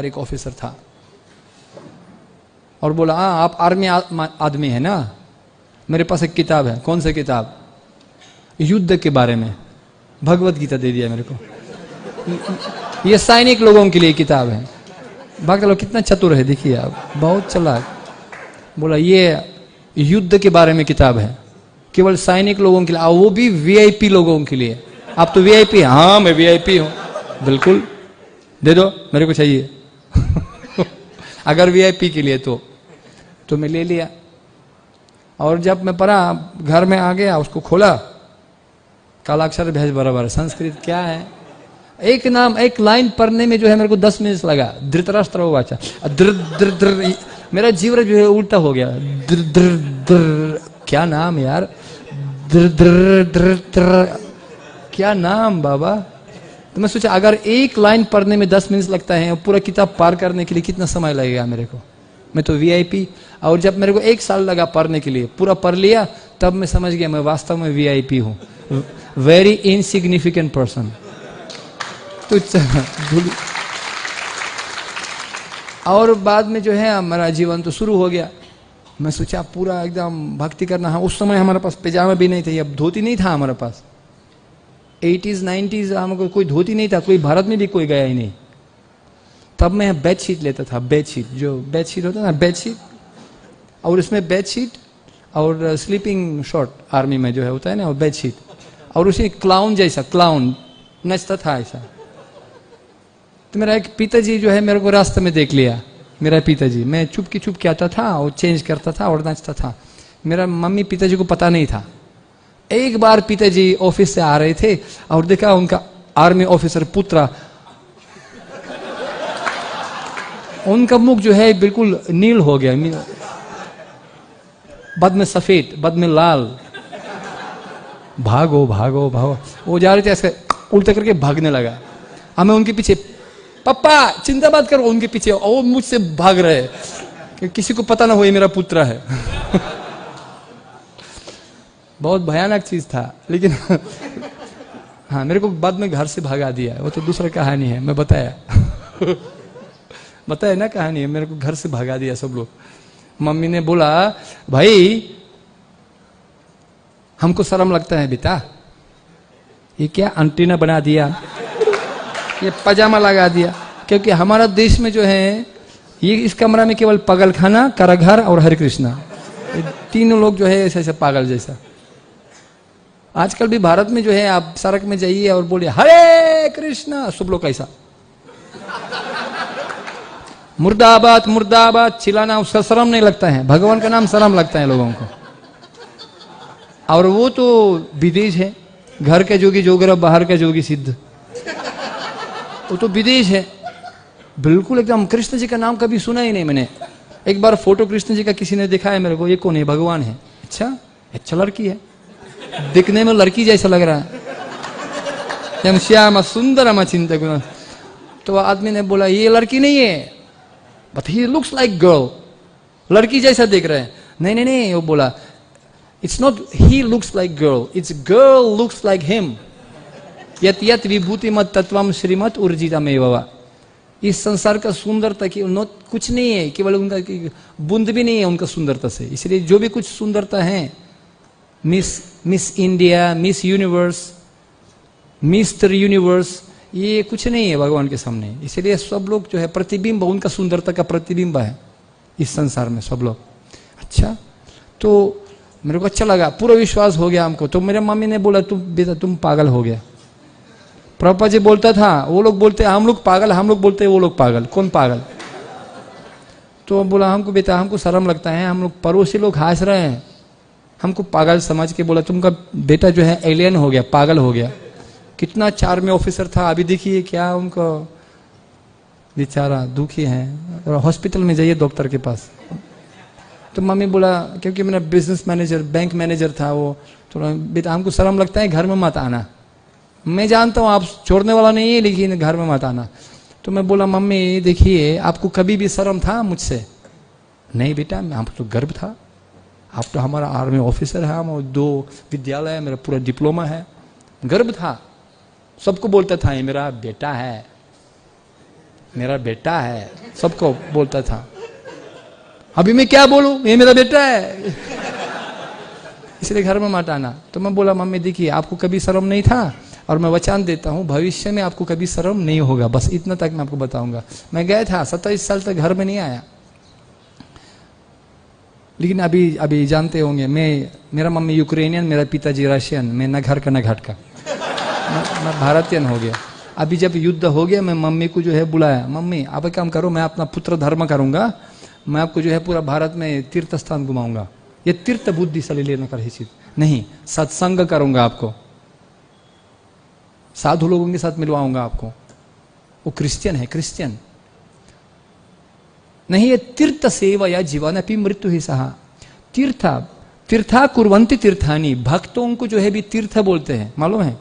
एक ऑफिसर था और बोला हाँ आप आर्मी आदमी है ना, मेरे पास एक किताब है। कौन सी किताब? युद्ध के बारे में, भगवत गीता दे दिया मेरे को। ये सैनिक लोगों के लिए किताब है। बाकी लोग कितना चतुर है देखिए आप, बहुत चालाक। बोला ये युद्ध के बारे में किताब है, केवल सैनिक लोगों के लिए, वो भी वीआईपी लोगों के लिए। आप तो वीआईपी? हाँ मैं वीआईपी हूं। बिल्कुल दे दो, मेरे को चाहिए। अगर वीआईपी के लिए तो मैं ले लिया। और जब मैं पढ़ा, घर में आ गया, उसको खोला, कालाक्षर भैज बराबर संस्कृत क्या है, एक नाम एक लाइन पढ़ने में जो है मेरे को 10 मिनट लगा। धृतराष्ट्र वाचा, मेरा जीवन जो है उल्टा हो गया। क्या नाम यार, क्या नाम बाबा। तो मैं सोचा अगर एक लाइन पढ़ने में 10 मिनट लगता है, पूरा किताब पार करने के लिए कितना समय लगेगा मेरे को। मैं तो वीआईपी। और जब मेरे को 1 साल लगा पढ़ने के लिए, पूरा पढ़ लिया, तब मैं समझ गया मैं वास्तव में वीआईपी हूं, वेरी इनसिग्निफिकेंट पर्सन। तो और बाद में जो है मेरा जीवन तो शुरू हो गया। मैं सोचा पूरा एकदम भक्ति करना है। उस समय हमारे पास पैजामा भी नहीं था, अब धोती नहीं था हमारे पास। 80s 90s हमको कोई धोती नहीं था, कोई भारत में भी कोई गया ही नहीं। तब मैं बेडशीट लेता था, बेडशीट जो बेडशीट होता है ना, बेडशीट, और इसमें बेडशीट और स्लीपिंग शॉर्ट, आर्मी में जो है होता है ना वो बेडशीट, और उसी क्लाउन जैसा क्लाउन नचता था ऐसा। तो मेरा एक पिताजी जो है मेरे को रास्ते में देख लिया, मेरा पिताजी, मैं चुप के आता था और चेंज करता था और नाचता था। मेरा मम्मी पिताजी को पता नहीं था। एक बार पिताजी ऑफिस से आ रहे थे और देखा उनका आर्मी ऑफिसर पुत्र, उनका मुख जो है बिल्कुल नील हो गया, बाद में सफेद, बाद में लाल। भागो भागो भागो, वो जा रहे थे ऐसे उल्टे करके भागने लगा। हमें उनके पीछे, पापा चिंता मत करो, उनके पीछे, और वो मुझसे भाग रहे कि किसी को पता ना हो ये मेरा पुत्र है। बहुत भयानक चीज था, लेकिन हाँ मेरे को बाद में घर से भगा दिया। वो तो दूसरा कहानी है, मैं बताया बताया ना कहानी है। मेरे को घर से भगा दिया सब लोग। मम्मी ने बोला भाई हमको शर्म लगता है बेटा, ये क्या अंटीना बना दिया, ये पजामा लगा दिया। क्योंकि हमारा देश में जो है ये इस कमरा में केवल पागलखाना, कारागार और हरे कृष्णा, ये तीनों लोग जो है ऐसे ऐसे पागल जैसा। आजकल भी भारत में जो है आप सड़क में जाइए और बोलिए हरे कृष्णा, सब लोग ऐसा मुर्दाबाद मुर्दाबाद चिल्लाना, उसका शर्म नहीं लगता है। भगवान का नाम शर्म लगता है लोगों को। और वो तो विदेश है, घर का जोगी जोगरा बाहर का जोगी सिद्ध, वो तो विदेश है बिल्कुल एकदम। कृष्ण जी का नाम कभी सुना ही नहीं मैंने। एक बार फोटो कृष्ण जी का किसी ने दिखाया मेरे को, ये कौन है? भगवान है। अच्छा लड़की है, दिखने में लड़की जैसा लग रहा है, श्याम सुंदर चिंतक। तो आदमी ने बोला ये लड़की नहीं है, but he looks like girl, लड़की जैसा देख रहे हैं। नहीं, वो बोला it's not he looks like girl, it's girl looks like him. यत यत विभूति मत तत्वम श्रीमत उर्जिता में बाबा। इस संसार का सुंदरता की कुछ नहीं है, केवल उनका बूंद भी नहीं है उनका सुंदरता से। इसलिए जो भी कुछ सुंदरता है, miss India, miss universe, mister universe, ये कुछ नहीं है भगवान के सामने। इसलिए सब लोग जो है प्रतिबिंब, उनका सुंदरता का प्रतिबिंब है इस संसार में सब लोग। अच्छा, तो मेरे को अच्छा लगा, पूरा विश्वास हो गया हमको। तो मेरे मम्मी ने बोला तुम बेटा तुम पागल हो गया। प्रभुपाद जी बोलता था, वो लोग बोलते हम लोग पागल, हम लोग बोलते वो लोग पागल, कौन पागल? तो बोला हमको बेटा हमको शर्म लगता है, हम लोग पड़ोसी लोग हंस रहे हैं, हमको पागल समझ के बोला तुमका बेटा जो है एलियन हो गया, पागल हो गया। कितना चार में ऑफिसर था, अभी देखिए क्या उनको बेचारा दुखी है, हॉस्पिटल में जाइए डॉक्टर के पास। तो मम्मी बोला, क्योंकि मेरा बिजनेस मैनेजर, बैंक मैनेजर था वो, तो बेटा हमको शर्म लगता है, घर में मत आना। मैं जानता हूँ आप छोड़ने वाला नहीं है, लेकिन घर में मत आना। तो मैं बोला मम्मी देखिए आपको कभी भी शर्म था मुझसे? नहीं बेटा हमको तो गर्व था, आप तो हमारा आर्मी ऑफिसर है, हम 2 विद्यालय है, मेरा पूरा डिप्लोमा है, गर्व था, सबको बोलता था ये मेरा बेटा है। मेरा बेटा है, सबको बोलता था। अभी मैं क्या बोलूं, ये मेरा बेटा है, इसलिए घर में मत आना। तो मैं बोला मम्मी देखिए आपको कभी शर्म नहीं था, और मैं वचन देता हूँ भविष्य में आपको कभी शर्म नहीं होगा, बस इतना तक मैं आपको बताऊंगा। मैं गया था 27 साल तक घर में नहीं आया। लेकिन अभी जानते होंगे, मेरा मम्मी यूक्रेनियन, मेरा पिताजी रशियन, मैं न घर का न घाट का, मैं भारतीय हो गया। अभी जब युद्ध हो गया, मैं मम्मी को जो है बुलाया, मम्मी आप एक काम करो, मैं अपना पुत्र धर्म करूंगा, मैं आपको जो है पूरा भारत में तीर्थ स्थान घुमाऊंगा। ये तीर्थ बुद्धि सली लेना कर चीज नहीं, सत्संग करूंगा, आपको साधु लोगों के साथ मिलवाऊंगा आपको। वो क्रिश्चियन है, क्रिश्चियन नहीं। ये तीर्थ सेवा या जीवन अपनी मृत्यु ही सहा। तीर्था कुर्वन्ति तीर्थानी, भक्तों को जो है भी तीर्थ बोलते हैं, मालूम है।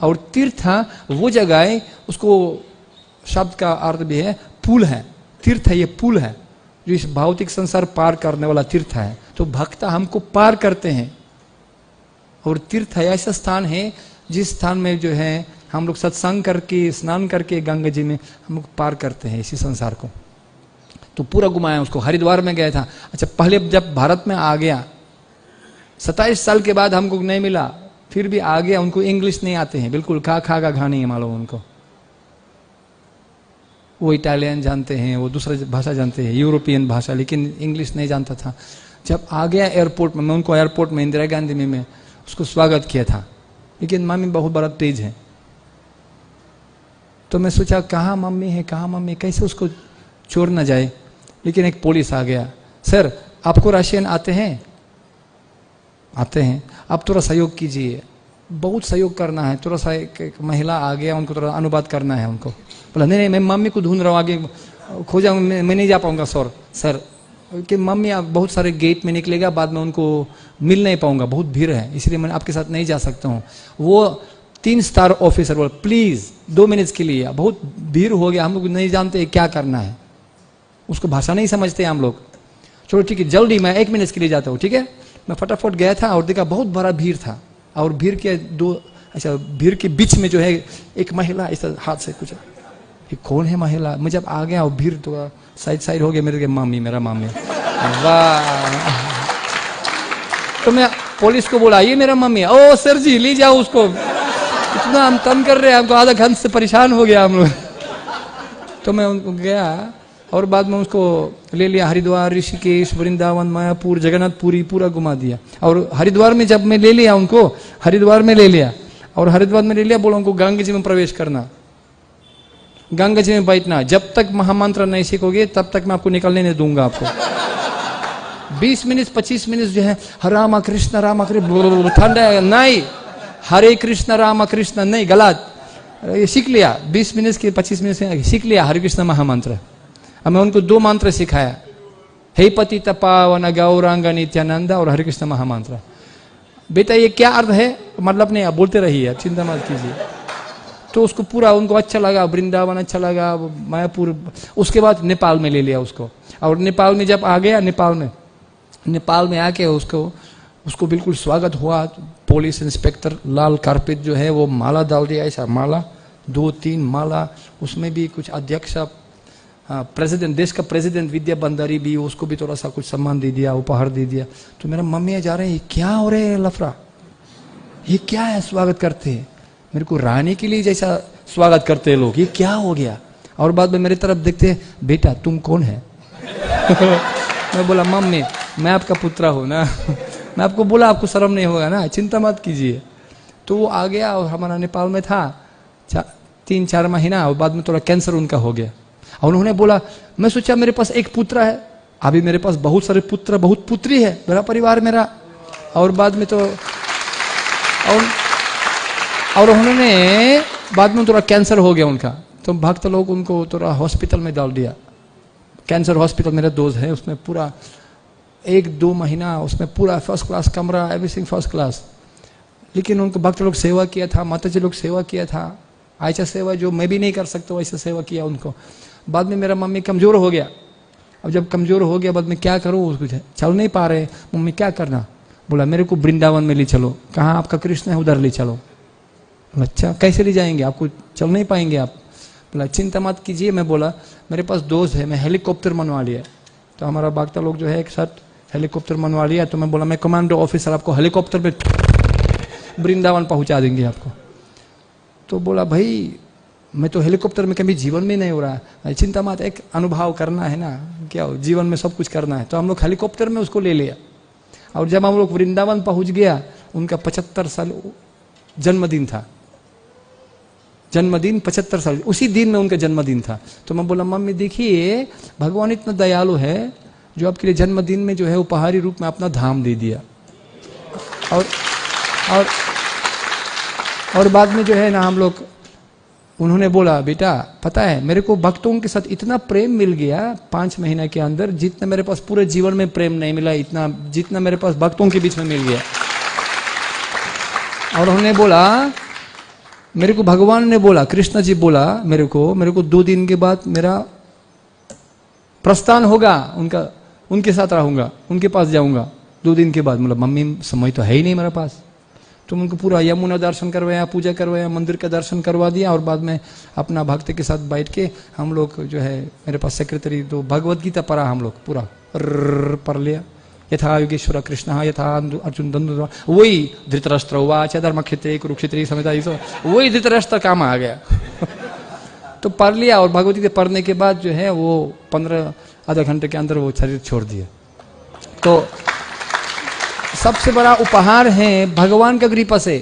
और तीर्थ वो जगह है, उसको शब्द का अर्थ भी है पुल है। तीर्थ ये पुल है जो इस भौतिक संसार पार करने वाला तीर्थ है। तो भक्त हमको पार करते हैं। और तीर्थ ऐसा स्थान है जिस स्थान में जो है हम लोग सत्संग करके, स्नान करके गंगा जी में हम लोग पार करते हैं इसी संसार को। तो पूरा घुमाया उसको। हरिद्वार में गया था। अच्छा, पहले जब भारत में आ गया 27 साल के बाद हमको नहीं मिला, फिर भी आ गया। उनको इंग्लिश नहीं आते हैं बिल्कुल, खा का घा नहीं है मालूम उनको। वो इटालियन जानते हैं, वो दूसरा भाषा जानते हैं, यूरोपियन भाषा, लेकिन इंग्लिश नहीं जानता था। जब आ गया एयरपोर्ट में, मैं उनको एयरपोर्ट में इंदिरा गांधी में मैं उसको स्वागत किया था। लेकिन मम्मी बहुत बड़ा तेज है, तो मैं सोचा कहाँ मम्मी है, कहाँ मम्मी, कैसे उसको चोर न जाए। लेकिन एक पुलिस आ गया, सर आपको रशियन आते हैं? आते हैं। आप थोड़ा सहयोग कीजिए, बहुत सहयोग करना है, थोड़ा सा। एक महिला आ गया, उनको थोड़ा अनुवाद करना है उनको। बोला नहीं मैं मम्मी को ढूंढ रहा हूँ, आगे खोजा, मैं नहीं जा पाऊंगा सर कि मम्मी आप बहुत सारे गेट में निकलेगा, बाद में उनको मिल नहीं पाऊंगा, बहुत भीड़ है, इसलिए मैं आपके साथ नहीं जा सकता हूँ। वो 3 स्टार ऑफिसर बोला प्लीज 2 मिनट के लिए, बहुत भीड़ हो गया, हम लोग नहीं जानते क्या करना है, उसको भाषा नहीं समझते हम लोग। चलो ठीक है, जल्दी मैं 1 मिनट के लिए जाता हूँ, ठीक है। मैं फटाफट गया था और देखा बहुत बड़ा भीड़ था। और भीड़ के भीड़ के बीच में जो है एक महिला ऐसा हाथ से कुछ, ये कौन है महिला। मैं जब आ गया और भीड़ तो साइड हो गया, मेरे मामी, मेरा मामी। वाह। तो मैं पुलिस को बोला ये मेरा मम्मी है। ओ सर जी ले जाओ उसको, इतना हम तंग कर रहे हैं, हमको आधा घंटे से परेशान हो गया हम लोग। तो मैं उनको गया और बाद में उसको ले लिया, हरिद्वार, ऋषिकेश, वृंदावन, मायापुर, जगन्नाथपुरी पूरा घुमा दिया। और हरिद्वार में जब मैं ले लिया उनको, हरिद्वार में ले लिया और हरिद्वार में ले लिया, बोला उनको गंगा जी में प्रवेश करना, गंगा जी में बैठना, जब तक महामंत्र नहीं सीखोगे तब तक मैं आपको निकलने नहीं दूंगा। आपको 20 मिनट 25 मिनट जो है राम कृष्ण ठंडा नहीं, हरे कृष्ण राम कृष्ण नहीं, गलत। ये सीख लिया 20 मिनट के 25 मिनट से सीख लिया हरे कृष्ण महामंत्र। अब मैं उनको 2 मंत्र सिखाया, हे पतित पावन गौरांग नित्यानंद और हरे कृष्ण महामंत्र। बेटा ये क्या अर्थ है, मतलब नहीं, आप बोलते रहिए, चिंता मत कीजिए। तो उसको पूरा उनको अच्छा लगा, वृंदावन अच्छा लगा, मायापुर। उसके बाद नेपाल में ले लिया उसको। और नेपाल में जब आ गया, नेपाल में आके उसको बिल्कुल स्वागत हुआ। पुलिस इंस्पेक्टर लाल कारपेट जो है वो माला डाल दिया, ऐसा माला 2-3 माला, उसमें भी कुछ अध्यक्ष प्रेसिडेंट, देश का प्रेसिडेंट विद्या बंदरी भी, उसको भी थोड़ा सा कुछ सम्मान दे दिया, उपहार दे दिया। तो मेरा मम्मी जा रहे हैं, ये क्या हो रहे है लफड़ा, ये क्या है, स्वागत करते हैं मेरे को रानी के लिए जैसा स्वागत करते हैं लोग, ये क्या हो गया। और बाद में मेरी तरफ देखते हैं, बेटा तुम कौन है। मैं बोला मम्मी मैं आपका पुत्र हूँ ना, मैं आपको बोला आपको शर्म नहीं होगा ना, चिंता मत कीजिए। तो वो आ गया और हमारा नेपाल में था 3-4 महीना, और बाद में थोड़ा कैंसर उनका हो गया। और उन्होंने बोला, मैं सोचा मेरे पास एक पुत्र है, अभी मेरे पास बहुत सारे पुत्र बहुत पुत्री है, मेरा परिवार मेरा। और बाद में तो और उन्होंने बाद में थोड़ा कैंसर हो गया उनका, तो भक्त लोग उनको थोड़ा हॉस्पिटल में डाल दिया, कैंसर हॉस्पिटल। मेरा दोस्त है, उसमें पूरा 1-2 महीना उसमें पूरा फर्स्ट क्लास कमरा, एवरीथिंग फर्स्ट क्लास। लेकिन उनको भक्त लोग सेवा किया था, माता जी लोग सेवा किया था, ऐसा सेवा जो मैं भी नहीं कर सकता वैसा सेवा किया उनको। बाद में मेरा मम्मी कमज़ोर हो गया। अब जब कमज़ोर हो गया, बाद में क्या करूँ, उसको चल नहीं पा रहे, मम्मी क्या करना। बोला मेरे को वृंदावन में ले चलो। कहाँ आपका कृष्ण है, उधर ले चलो। अच्छा कैसे ले जाएंगे, आपको चल नहीं पाएंगे आप। बोला चिंता मत कीजिए। मैं बोला मेरे पास दोस्त है, मैं हेलीकॉप्टर मनवा लिया। तो हमारा बागता लोग जो है एक साथ हेलीकॉप्टर मनवा लिया। तो मैं बोला मैं कमांडो ऑफिसर, आपको हेलीकॉप्टर पे वृंदावन पहुंचा देंगे आपको। तो बोला भाई मैं तो हेलीकॉप्टर में कभी जीवन में नहीं हो रहा है, चिंता मत, एक अनुभव करना है ना, क्या हो जीवन में सब कुछ करना है। तो हम लोग हेलीकॉप्टर में उसको ले लिया। और जब हम लोग वृंदावन पहुंच गया, उनका 75 साल जन्मदिन था। जन्मदिन 75 साल, उसी दिन में उनका जन्मदिन था। तो मैं बोला मम्मी देखिए भगवान इतना दयालु है जो आपके लिए जन्मदिन में जो है उपहारी रूप में अपना धाम दे दिया। और बाद में जो है ना हम लोग, उन्होंने बोला बेटा पता है मेरे को भक्तों के साथ इतना प्रेम मिल गया 5 महीने के अंदर, जितना मेरे पास पूरे जीवन में प्रेम नहीं मिला, इतना जितना मेरे पास भक्तों के बीच में मिल गया। और उन्होंने बोला मेरे को, भगवान ने बोला, कृष्ण जी बोला मेरे को 2 दिन के बाद मेरा प्रस्थान होगा, उनके साथ रहूंगा, उनके पास जाऊंगा 2 दिन के बाद। मतलब मम्मी समय तो है ही नहीं मेरे पास। तो उनको पूरा यमुना दर्शन करवाया, पूजा करवाया, मंदिर का दर्शन करवा दिया। और बाद में अपना भक्त के साथ बैठ के हम लोग जो है, मेरे पास सेक्रेटरी, तो भगवत गीता पढ़ा हम लोग पूरा पढ़ लिया। यथा योगेश्वर कृष्ण यथा अर्जुन द्वंद्व, वही धृतराष्ट्र उवाच धर्मक्षेत्रे कुरुक्षेत्रे समेता, वही धृतराष्ट्र काम आ गया। तो पढ़ लिया। और भगवत गीता पढ़ने के बाद जो है वो 15 आधा घंटे के अंदर वो शरीर छोड़ दिया। तो सबसे बड़ा उपहार है भगवान का कृपा से